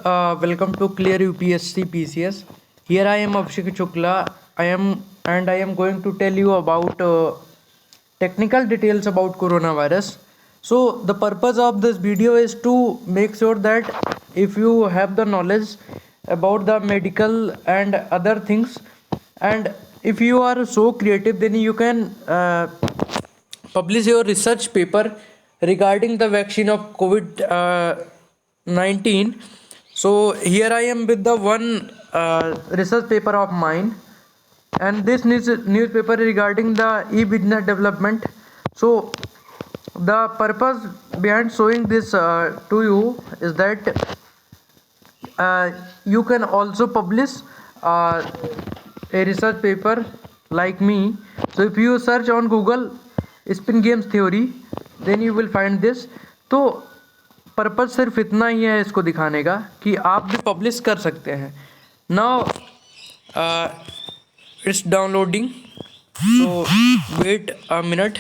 welcome to Clear UPSC PCS. Here I am Abhishek Chukla. I am going to tell you about technical details about coronavirus. So the purpose of this video is to make sure that if you have the knowledge about the medical and other things, and if you are so creative, then you can publish your research paper regarding the vaccine of COVID-19. So here I am with the one research paper of mine, and this newspaper regarding the e-business development. So the purpose behind showing this to you is that you can also publish a research paper like me. So if you search on Google spin games theory then you will find this. तो purpose सिर्फ इतना ही है इसको दिखाने का कि आप भी पब्लिश कर सकते हैं। Now it's downloading, so wait a minute,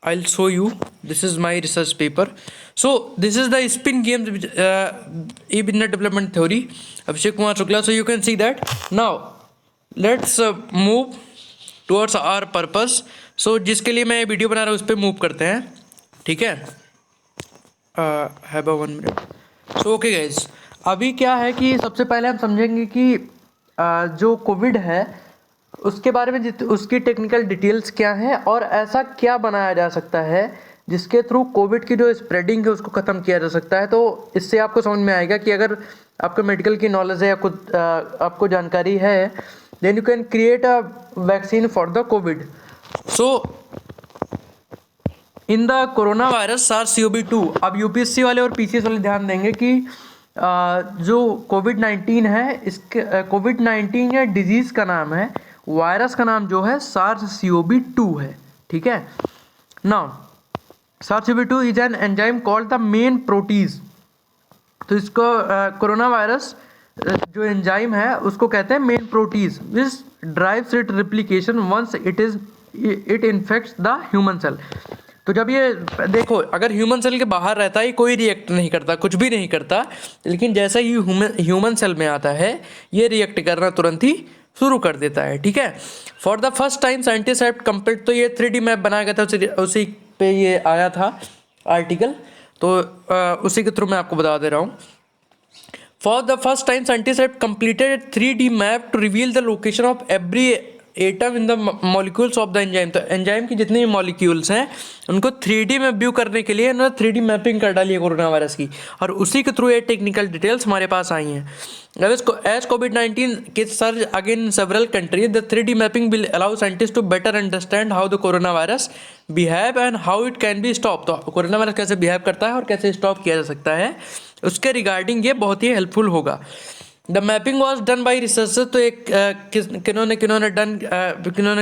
I will show you. This is my research paper. So this is the spin games e business development theory, Abhishek Kumar Shukla. So you can see that. Now let's move towards our purpose. So जिसके लिए मैं video बना रहा हूँ उस पर move करते हैं, ठीक है। Have a 1 minute. So okay guys, अभी क्या है कि सबसे पहले हम समझेंगे कि जो कोविड है उसके बारे में उसकी टेक्निकल डिटेल्स क्या हैं और ऐसा क्या बनाया जा सकता है जिसके थ्रू कोविड की जो स्प्रेडिंग है उसको ख़त्म किया जा सकता है। तो इससे आपको समझ में आएगा कि अगर आपको मेडिकल की नॉलेज है या कुछ आपको जानकारी है, then you can create a vaccine for the COVID. So in the coronavirus SARS-CoV-2, अब यूपीएससी वाले और पीसीएस वाले ध्यान देंगे कि जो कोविड-19 है, इसके कोविड-19 या डिजीज़ का नाम है, वायरस का नाम जो है SARS-CoV-2 है, ठीक है। Now SARS-CoV-2 is an enzyme called the main proteases. तो इसको कोरोना वायरस जो एंजाइम है उसको कहते हैं main protease, which drives it replication once it infects the human cell. तो जब ये देखो, अगर ह्यूमन सेल के बाहर रहता है कोई रिएक्ट नहीं करता, कुछ भी नहीं करता, लेकिन जैसा ही ह्यूमन सेल में आता है ये रिएक्ट करना तुरंत ही शुरू कर देता है, ठीक है। For the first time scientist have complete, तो ये 3D मैप बनाया गया था, उसी पे ये आया था आर्टिकल, तो उसी के थ्रू मैं आपको बता दे रहा हूँ। For the first time, scientists have completed a 3D map to reveal the location of every atom in the molecules of the enzyme। तो एंजाइम की जितनी भी मॉलिक्यूल्स हैं उनको 3D में व्यू करने के लिए उन्होंने 3D मैपिंग कर डाली है कोरोना वायरस की, और उसी के थ्रू ये टेक्निकल डिटेल्स हमारे पास आई हैं। As COVID-19 cases surge again in several countries, the 3D mapping will allow scientists to better understand how the coronavirus behave and how it can be stopped। तो corona virus कैसे behave करता है और कैसे stop किया जा सकता है, उसके रिगार्डिंग ये बहुत ही हेल्पफुल होगा। The mapping was done by researcher. तो एक किन्होंने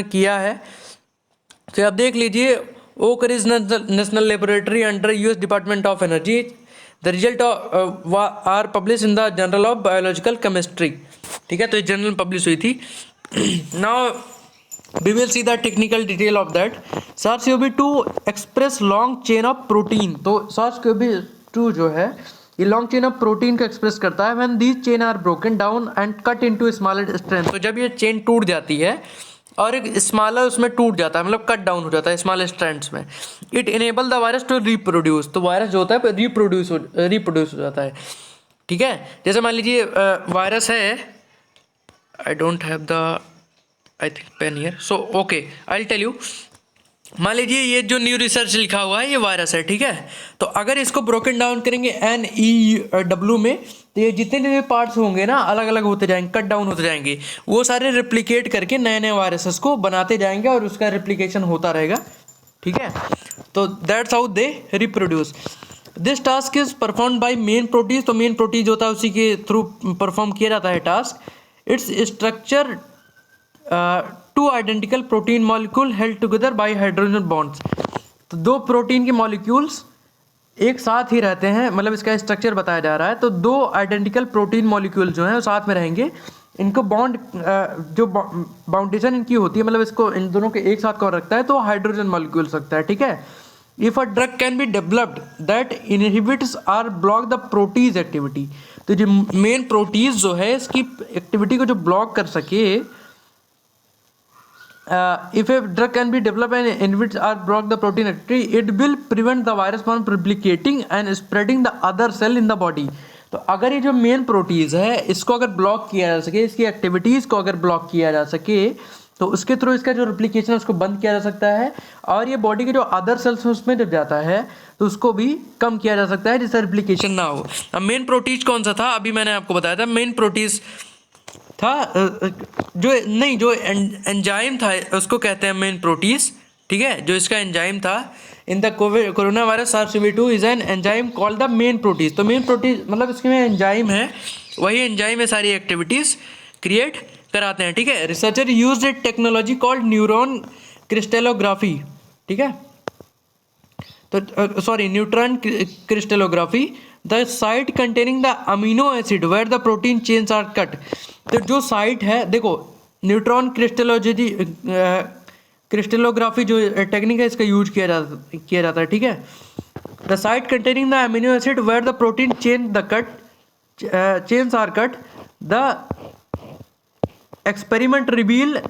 किया है, तो आप देख लीजिए, Oak Ridge National Laboratory under US Department of Energy. The result are publish in the journal of biological chemistry, ठीक है। तो ये जर्नल पब्लिश हुई थी। Now we will see the technical detail of that। SARS-CoV-2 express long chain of protein। तो SARS-CoV-2 जो है ये लॉन्ग चेन ऑफ प्रोटीन को एक्सप्रेस करता है। When these chain are broken down and cut into smaller strand. तो जब ये चेन टूट जाती है और एक स्मॉलर उसमें टूट जाता है, मतलब कट डाउन हो जाता है स्मॉलर स्ट्रैंड्स में, it enable the virus to reproduce. तो वायरस जो होता है रिप्रोड्यूस हो जाता है, ठीक है। जैसे मान लीजिए वायरस है, I don't have the I think pen here, so okay I will tell you. मान लीजिए ये जो न्यू रिसर्च लिखा हुआ है ये वायरस है, ठीक है। तो अगर इसको ब्रोकन डाउन करेंगे NEW में, तो ये जितने भी पार्ट्स होंगे ना अलग अलग होते जाएंगे, कट डाउन होते जाएंगे, वो सारे रिप्लिकेट करके नए नए वायरसेस को बनाते जाएंगे और उसका रिप्लिकेशन होता रहेगा, ठीक है। तो that's how they reproduce. This task is perform by main proteases. तो मेन प्रोटीज होता है उसी के थ्रू परफॉर्म किया जाता है task. Its structure two identical protein molecule held together by hydrogen bonds. तो दो प्रोटीन के मॉलिक्यूल्स एक साथ ही रहते हैं, मतलब इसका स्ट्रक्चर बताया जा रहा है। तो दो आइडेंटिकल प्रोटीन मॉलिक्यूल जो हैं वो साथ में रहेंगे, इनको बॉन्ड जो बाउंडेशन इनकी होती है, मतलब इसको इन दोनों के एक साथ कौन रखता है, तो हाइड्रोजन मॉलिक्यूल्स रखता है, ठीक है। If a drug can be developed that inhibits R block the proteases activity, तो जो मेन प्रोटीज जो है इसकी एक्टिविटी को जो ब्लॉक कर सके, if a drug can be developed and inhibits or block the protein activity, it will prevent the virus from replicating and spreading the other cell in the body. तो अगर ये जो मेन प्रोटीज है इसको अगर block किया जा सके, इसकी एक्टिविटीज़ को अगर ब्लॉक किया जा सके, तो उसके थ्रू इसका जो रिप्लिकेशन है उसको बंद किया जा सकता है, और ये बॉडी के जो अदर सेल्स हैं उसमें जब जाता है तो उसको भी कम किया जा सकता है जिससे रिप्लिकेशन ना हो। अब मेन प्रोटीज कौन सा था, अभी मैंने आपको बताया था मेन प्रोटीज था जो एंजाइम था उसको कहते हैं मेन प्रोटीज, ठीक है। जो इसका एंजाइम था in the corona virus SARS-CoV-2 is an enzyme called the main proteases. तो मेन प्रोटीज मतलब इसके में एंजाइम है, वही एंजाइम में सारी एक्टिविटीज़ क्रिएट कराते हैं, ठीक है। Researcher used a technology called neuron crystallography, ठीक है, तो sorry neutron crystallography, the site containing the amino acid where the protein chains are cut. तो जो साइट है, देखो न्यूट्रॉन क्रिस्टलोग्राफी जो टेक्निक है इसका यूज किया जाता है, ठीक है। The site containing the amino acid where the protein chains are cut, the experiment reveal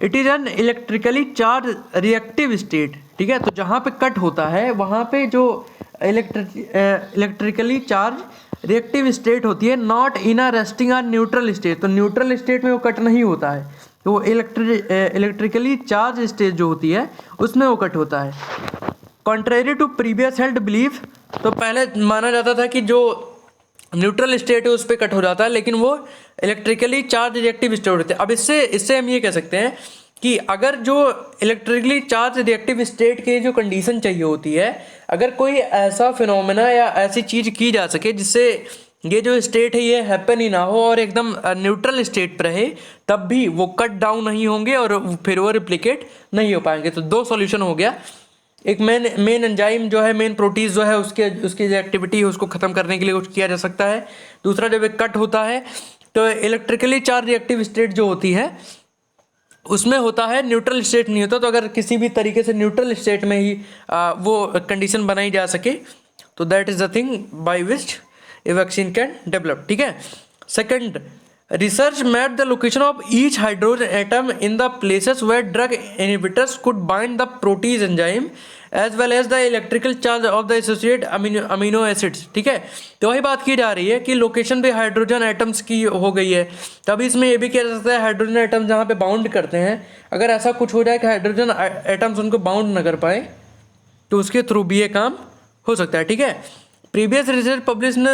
it is an electrically charge reactive state, ठीक है। तो जहाँ पे कट होता है वहाँ पे जो इलेक्ट्रिकली चार्ज रिएक्टिव स्टेट होती है, नॉट इन अ रेस्टिंग और न्यूट्रल स्टेट। तो न्यूट्रल स्टेट में वो कट नहीं होता है, तो वो इलेक्ट्रिकली चार्ज स्टेट जो होती है उसमें वो कट होता है। Contrary to previous held belief, तो पहले माना जाता था कि जो न्यूट्रल स्टेट है उस पर कट हो जाता है, लेकिन वो इलेक्ट्रिकली चार्ज रिएक्टिव स्टेट होते हैं। अब इससे हम ये कह सकते हैं कि अगर जो इलेक्ट्रिकली चार्ज रिएक्टिव स्टेट की जो कंडीशन चाहिए होती है, अगर कोई ऐसा फिनोमेना या ऐसी चीज़ की जा सके जिससे ये जो स्टेट है ये हैपन ही ना हो और एकदम न्यूट्रल स्टेट पर रहे, तब भी वो कट डाउन नहीं होंगे और फिर वो रिप्लिकेट नहीं हो पाएंगे। तो दो सॉल्यूशन हो गया, एक मेन एंजाइम जो है, मेन प्रोटीज जो है उसकी जो एक्टिविटी है उसको ख़त्म करने के लिए कुछ किया जा सकता है। दूसरा, जब एक कट होता है तो इलेक्ट्रिकली चार्ज रिएक्टिव स्टेट जो होती है उसमें होता है, न्यूट्रल स्टेट नहीं होता। तो अगर किसी भी तरीके से न्यूट्रल स्टेट में ही वो कंडीशन बनाई जा सके, तो that is the thing by which a vaccine can develop, ठीक है। Second, research map the location of each hydrogen atom in the places where drug inhibitors could bind the protease enzyme as well as the electrical charge of the associate amino acids, ठीक है। तो वही बात की जा रही है कि लोकेशन भी हाइड्रोजन एटम्स की हो गई है। तभी इसमें ये भी किया जा सकता है हाइड्रोजन एटम्स जहाँ पे बाउंड करते हैं, अगर ऐसा कुछ हो जाए कि हाइड्रोजन एटम्स उनको बाउंड न कर पाए, तो उसके थ्रू भी ये काम हो सकता है, ठीक है। Previous research published in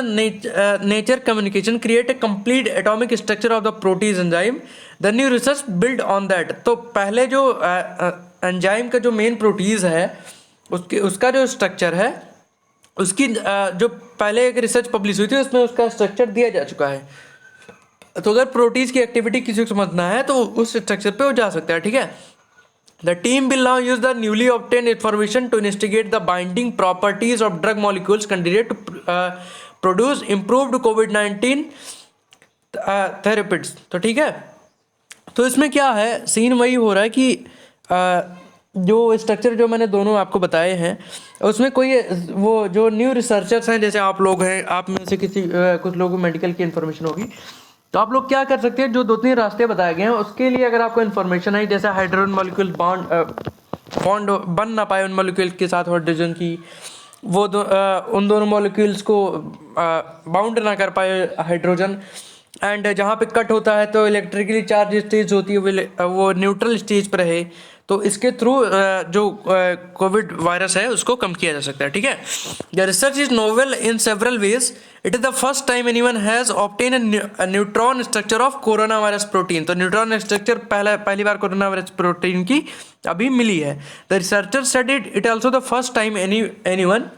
Nature Communication create a complete atomic structure of the protease enzyme. The new research build on that. तो पहले जो एंजाइम का जो मेन प्रोटीज है उसका जो स्ट्रक्चर है, उसकी जो पहले एक रिसर्च पब्लिश हुई थी उसमें उसका स्ट्रक्चर दिया जा चुका है। तो अगर प्रोटीज की एक्टिविटी किसी को समझना है तो उस स्ट्रक्चर पे वो जा सकता है, ठीक है। The team will now use the newly obtained information to investigate the binding properties of drug molecules candidate to produce improved COVID-19 therapies. तो ठीक है, तो इसमें क्या है, सीन वही हो रहा है कि जो स्ट्रक्चर जो मैंने दोनों आपको बताए हैं उसमें कोई वो जो न्यू रिसर्चर्स हैं, जैसे आप लोग हैं, आप में से किसी कुछ लोगों को मेडिकल की इन्फॉर्मेशन होगी, तो आप लोग क्या कर सकते हैं, जो 2-3 रास्ते बताए गए हैं उसके लिए अगर आपको इन्फॉर्मेशन है, जैसे हाइड्रोजन मॉलिक्यूल बॉन्ड बन ना पाए उन मॉलिक्यूल के साथ हाइड्रोजन की, वो उन दोनों मॉलिक्यूल्स को बाउंड ना कर पाए हाइड्रोजन, एंड जहाँ पे कट होता है तो इलेक्ट्रिकली चार्ज स्टेज होती है वो न्यूट्रल स्टेज पर रहे, तो इसके थ्रू जो कोविड वायरस है उसको कम किया जा सकता है, ठीक है। The research is novel in several ways, it is the first time anyone has obtain a neutron structure of corona virus protein. तो न्यूट्रॉन स्ट्रक्चर पहली बार कोरोना वायरस प्रोटीन की अभी मिली है। The researcher studied it also the first time anyone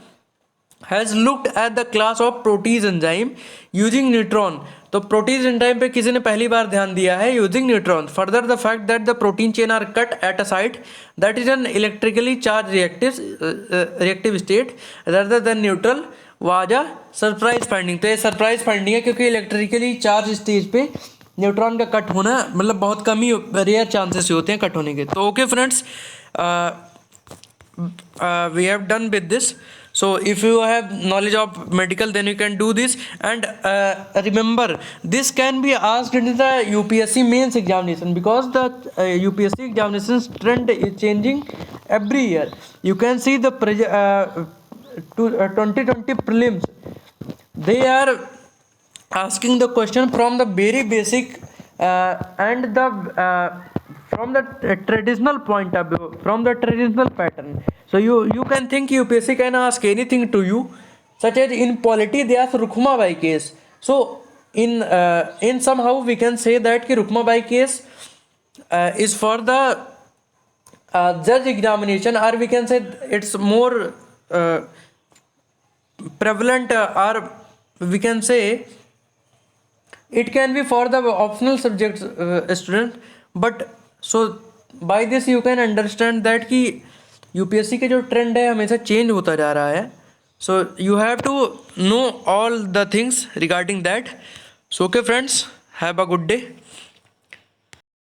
has looked at the class of proteases enzyme using neutron. तो proteases enzyme पे किसी ने पहली बार ध्यान दिया है using neutron. Further the fact that the protein chain are cut at a site that is an electrically charge reactive state rather than neutral was a surprise finding. तो ये सरप्राइज फाइंडिंग है क्योंकि इलेक्ट्रिकली चार्ज स्टेज पे neutron का cut होना मतलब बहुत कम ही rare chances होते हैं कट होने के। तो okay friends, we have done with this. So if you have knowledge of medical, then you can do this. And remember, this can be asked in the UPSC mains examination, because the UPSC examinations trend is changing every year. You can see the 2020 prelims, they are asking the question from the very basic and the from the traditional point of view, from the traditional pattern. So you can think UPSC can ask anything to you, such as in polity they ask Rukma Bai case. So in somehow we can say that ki Rukma Bai case is for the judge examination, or we can say it's more prevalent, or we can say it can be for the optional subjects student. But so by this you can understand that कि UPSC के जो trend है हमेशा change होता जा रहा है. So you have to know all the things regarding that. So okay friends, have a good day.